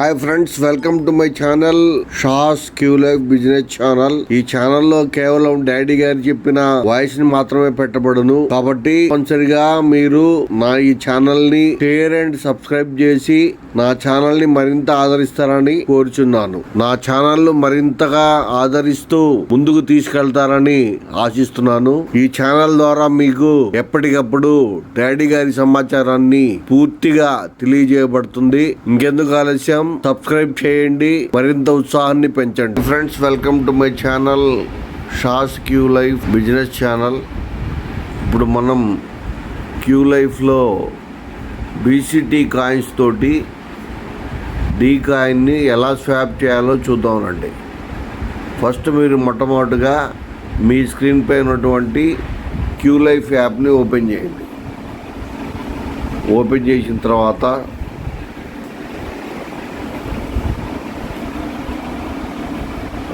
Hi friends, welcome to my channel షాస్ Q life business channel. ఈ channel లో కేవలం డాడీ గారు చెప్పిన వాయిస్ ని మాత్రమే పెట్టబడును. కాబట్టి తప్పనిసరిగా మీరు నా ఈ ఛానల్ ని షేర్ అండ్ సబ్స్క్రైబ్ చేసి నా ఛానల్ ని మరింత ఆదరిస్తారని కోరుచున్నాను. నా ఛానల్ మరింతగా ఆదరిస్తూ ముందుకు తీసుకెళ్తారని ఆశిస్తున్నాను. ఈ ఛానల్ ద్వారా మీకు ఎప్పటికప్పుడు డాడీ గారి సమాచారాన్ని పూర్తిగా తెలియజేయబడుతుంది. ఇంకెందుకు ఆలస్యం, సబ్స్క్రైబ్ చేయండి, మరింత ఉత్సాహాన్ని పెంచండి. Friends, welcome to my channel షాస్ క్యూ లైఫ్ బిజినెస్ ఛానల్. ఇప్పుడు మనం క్యూ లైఫ్లో బీసీటీ కాయిన్స్ తోటి డీ కాయిన్ని ఎలా స్వాప్ చేయాలో చూద్దామండి. ఫస్ట్ మీరు మొట్టమొదటిగా మీ స్క్రీన్ పై ఉన్నటువంటి క్యూ లైఫ్ యాప్ని ఓపెన్ చేయండి. ఓపెన్ చేసిన తర్వాత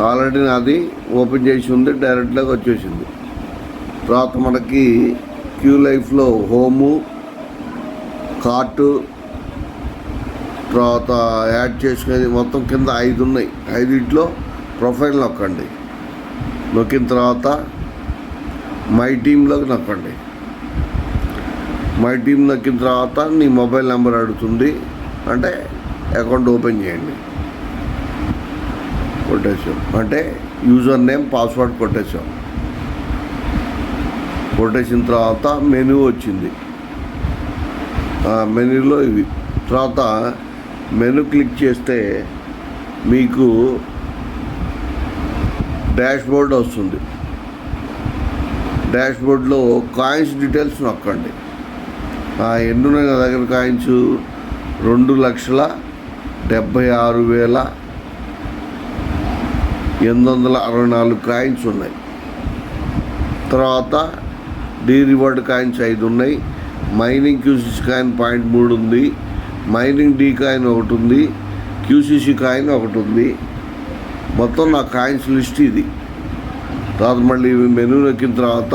ఆల్రెడీ నాది ఓపెన్ చేసి ఉంది, డైరెక్ట్గా వచ్చేసింది. తర్వాత మనకి క్యూ లైఫ్లో హోము, కార్టు, తర్వాత యాడ్ చేసుకునేది మొత్తం కింద 5 ఉన్నాయి. 5 ప్రొఫైల్ నొక్కండి. నొక్కిన తర్వాత మై టీంలోకి నొక్కండి. మై టీం నొక్కిన తర్వాత నీ మొబైల్ నెంబర్ అడుగుతుంది, అంటే అకౌంట్ ఓపెన్ చేయండి. కొట్టేసాం అంటే యూజర్ నేమ్, పాస్వర్డ్ కొట్టేసాం. కొట్టేసిన తర్వాత మెనూ వచ్చింది. మెనూలో ఇవి. తర్వాత మెనూ క్లిక్ చేస్తే మీకు డాష్ బోర్డ్ వస్తుంది. డాష్ బోర్డ్లో కాయిన్స్ డీటెయిల్స్ నొక్కండి. ఎన్ని ఉన్నాయి నా దగ్గర కాయిన్స్? 2,76,864 కాయిన్స్ ఉన్నాయి. తర్వాత డీ రివార్డ్ కాయిన్స్ 5 ఉన్నాయి. మైనింగ్ క్యూసీసీ కాయిన్ 0.3 ఉంది. మైనింగ్ డీ కాయిన్ 1 ఉంది. క్యూసీసీ కాయిన్ 1 ఉంది. మొత్తం నా కాయిన్స్ లిస్ట్ ఇది. తర్వాత మళ్ళీ మెనూ ఎక్కిన తర్వాత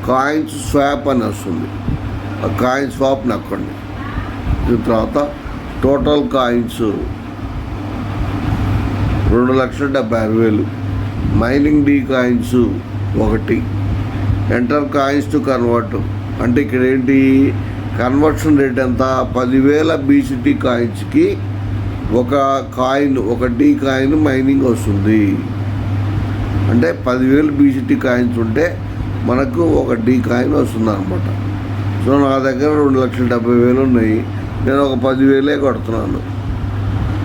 కాయిన్స్ స్వాప్ అని వస్తుంది. ఆ కాయిన్ స్వాప్ నొక్కండి. దీని తర్వాత total coins 2,76,000. Mining D coins 1. Enter coins to convert అంటే ఇక్కడ ఏంటి, కన్వర్షన్ రేట్ ఎంత? 10,000 బీసీటీ కాయిన్స్కి ఒక డీ కాయిన్ మైనింగ్ వస్తుంది. అంటే 10,000 బీసీటీ కాయిన్స్ ఉంటే మనకు ఒక డీ కాయిన్ వస్తుంది అనమాట. సో నా దగ్గర 2,70,000 ఉన్నాయి. నేను ఒక 10,000 కొడుతున్నాను,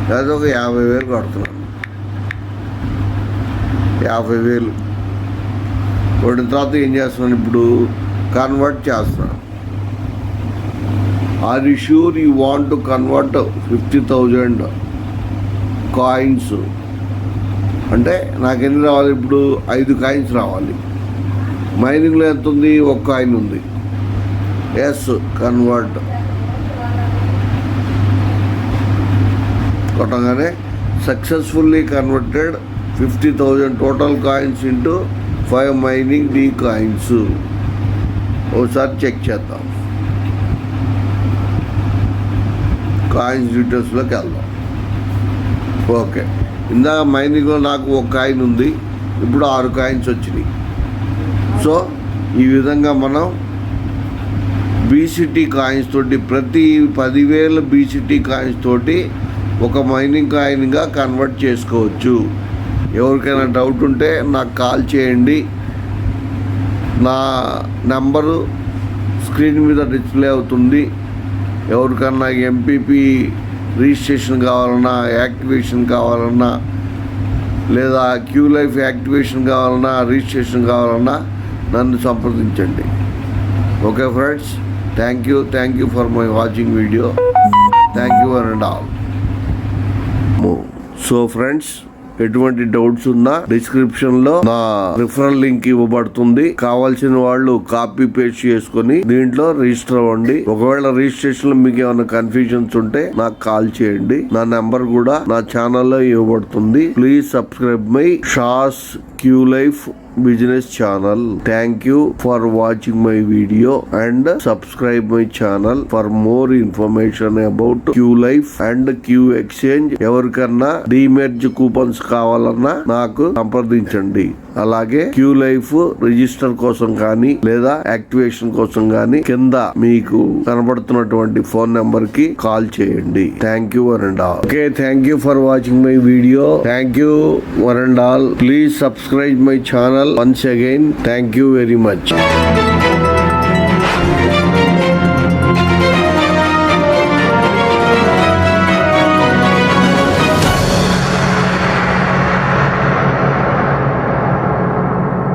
లేదా ఒక 50,000 కొడుతున్నాను. 50,000 కొట్టిన తర్వాత ఏం చేస్తున్నాను, ఇప్పుడు కన్వర్ట్ చేస్తున్నాను. Are you sure you want to convert 50,000 coins అంటే నాకు ఎన్ని రావాలి? ఇప్పుడు 5 కాయిన్స్ రావాలి. మైనింగ్లో ఎంత ఉంది? 1 కాయిన్ ఉంది. ఎస్, కన్వర్ట్ కొట్టగానే successfully converted 50,000 total coins into 5 mining D coins. ఒకసారి చెక్ చేద్దాం. కాయిన్స్ డీటెయిల్స్లోకి వెళ్దాం. ఓకే, ఇందాక మైనింగ్లో నాకు 1 కాయిన్ ఉంది, ఇప్పుడు 6 కాయిన్స్ వచ్చినాయి. సో ఈ విధంగా మనం బీసీటీ కాయిన్స్ తోటి ప్రతి 10,000 బీసీటీ కాయిన్స్ తోటి ఒక మైనింగ్ కాయిన్గా కన్వర్ట్ చేసుకోవచ్చు. ఎవరికైనా డౌట్ ఉంటే నాకు కాల్ చేయండి. నా నెంబరు స్క్రీన్ మీద డిస్ప్లే అవుతుంది. ఎవరికన్నా ఎంపీపీ రిజిస్ట్రేషన్ కావాలన్నా, యాక్టివేషన్ కావాలన్నా, లేదా క్యూ లైఫ్ యాక్టివేషన్ కావాలన్నా, రిజిస్ట్రేషన్ కావాలన్నా నన్ను సంప్రదించండి. Okay friends, thank you for my watching video. Thank you and all. So friends, ఎటువంటి డౌట్స్ ఉన్నా డిస్క్రిప్షన్లో నా రిఫరల్ లింక్ ఇవ్వబడుతుంది. కావాల్సిన వాళ్ళు కాపీ పేస్ట్ చేసుకొని దీంట్లో రిజిస్టర్ అవ్వండి. ఒకవేళ రిజిస్ట్రేషన్ లో మీకు ఏమైనా కన్ఫ్యూజన్స్ ఉంటే నాకు కాల్ చేయండి. నా నెంబర్ కూడా నా ఛానల్లో ఇవ్వబడుతుంది. ప్లీజ్ సబ్స్క్రైబ్ మై షాస్ Q life business channel. Thank you for watching my video and subscribe my channel for more information about Q Life and Q Exchange. ఎవరికన్నా డీమెర్జ్ కూపన్స్ కావాలన్నా నాకు సంప్రదించండి. అలాగే క్యూ లైఫ్ రిజిస్టర్ కోసం కానీ లేదా activation కోసం కానీ కింద మీకు కనబడుతున్నటువంటి ఫోన్ నెంబర్ కి కాల్ చేయండి. Thank you one and all. Okay, thank you for watching my video. Thank you one and all. Please subscribe my channel once again. Thank you very much.